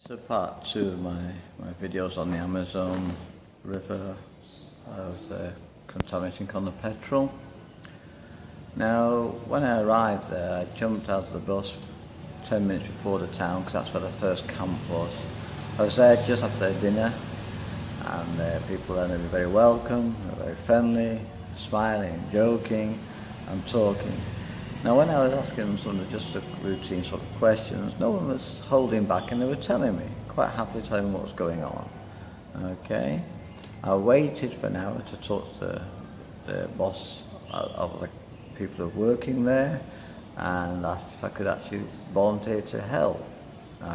So part two of my videos on the Amazon River of the contamination on the petrol. Now, when I arrived there, I jumped out of the bus 10 minutes before the town because that's where the first camp was. I was there just after dinner, and people there were very welcome, very friendly, smiling, joking and talking. Now, when I was asking them some of just the routine sort of questions, no one was holding back and they were telling me, quite happily telling me what was going on. Okay? I waited for an hour to talk to the boss of the people who were working there and asked if I could actually volunteer to help.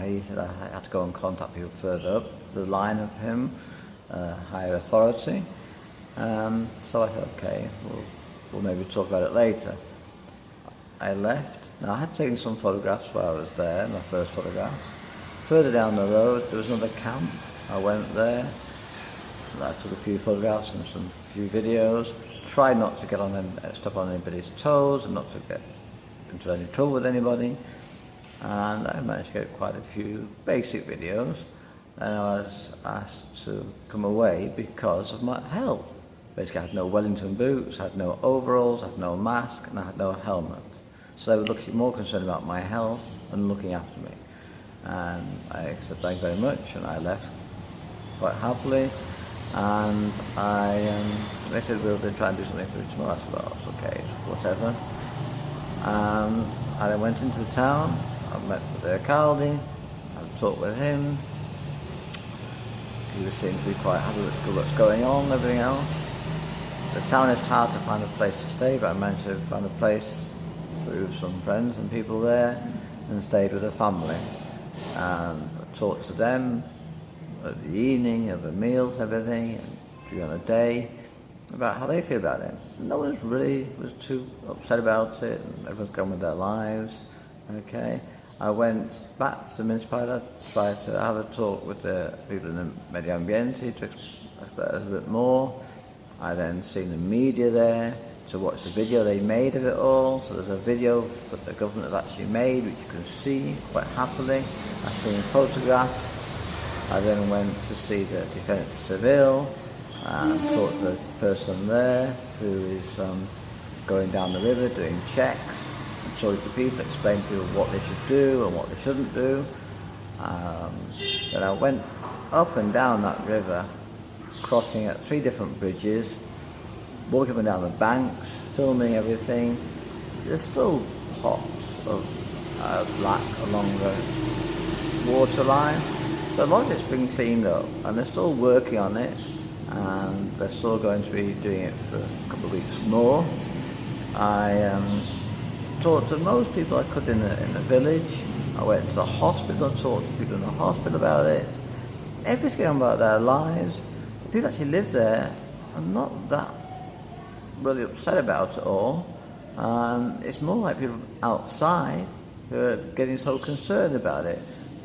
He said I had to go and contact people further up the line of him, higher authority. So I said, okay, we'll maybe talk about it later. I left. Now, I had taken some photographs while I was there, my first photographs. Further down the road, there was another camp. I went there. I took a few photographs and some few videos. Tried not to get on step on anybody's toes and not to get into any trouble with anybody. And I managed to get quite a few basic videos. And I was asked to come away because of my health. Basically, I had no Wellington boots, I had no overalls, I had no mask, and I had no helmet. So they were more concerned about my health than looking after me. And I said thank you very much, and I left quite happily. And they said we'll try and do something for you tomorrow. I said, well, it's okay, whatever. I then went into the town. I met with the Alcalde, I talked with him. He seemed to be quite happy with what's going on and everything else. The town is hard to find a place to stay, but I managed to find a place through some friends and people there and stayed with a family. And I talked to them at the evening, over meals, everything, and during the day, about how they feel about it. No one was too upset about it, and everyone's gone with their lives. Okay. I went back to the municipality, tried to have a talk with the people in the Medio Ambiente to explain a little bit more. I then seen the media there to watch the video they made of it all. So there's a video that the government have actually made, which you can see quite happily. I've seen photographs. I then went to see the Defence Civil and talked to the person there who is going down the river doing checks and talking to people, explaining to people what they should do and what they shouldn't do. Then I went up and down that river, crossing at 3 different bridges, walking up and down the banks, filming everything. There's still pots of black along the waterline, but a lot of it's been cleaned up and they're still working on it, and they're still going to be doing it for a couple of weeks more. I talked to most people I could in the village. I went to the hospital, talked to people in the hospital about it. Everybody's going on about their lives. People actually live there and not that really upset about it all. It's more like people outside who are getting so concerned about it.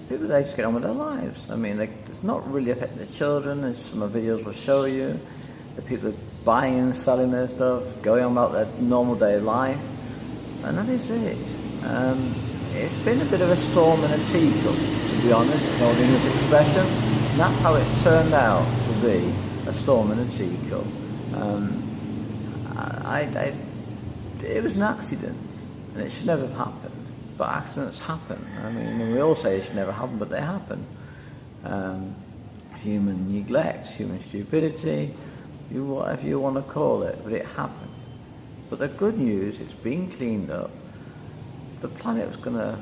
People, they just get on with their lives. I mean, it's not really affecting the children, as some of the videos will show you. The people are buying and selling their stuff, going on about their normal day life, and that is it. It's been a bit of a storm in a teacup, to be honest, in old English expression. And that's how it's turned out to be, a storm in a teacup. It was an accident, and it should never have happened. But accidents happen. I mean, we all say it should never happen, but they happen. Human neglect, human stupidity, whatever you want to call it, but it happened. But the good news, it's been cleaned up. The planet was going to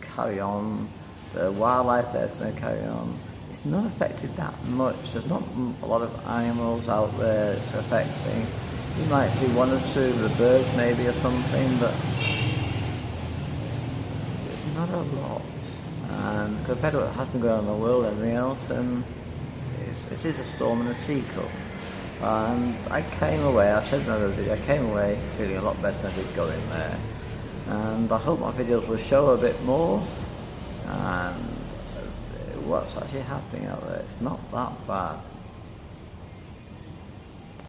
carry on. The wildlife there is going to carry on. It's not affected that much. There's not a lot of animals out there it's affecting. You might see 1 or 2 of the birds maybe or something, but it's not a lot. And compared to what has been going on in the world and everything else, it is a storm in a teacup. And I came away, I said in another video, I came away feeling a lot better than I did go in there. And I hope my videos will show a bit more and what's actually happening out there. It's not that bad.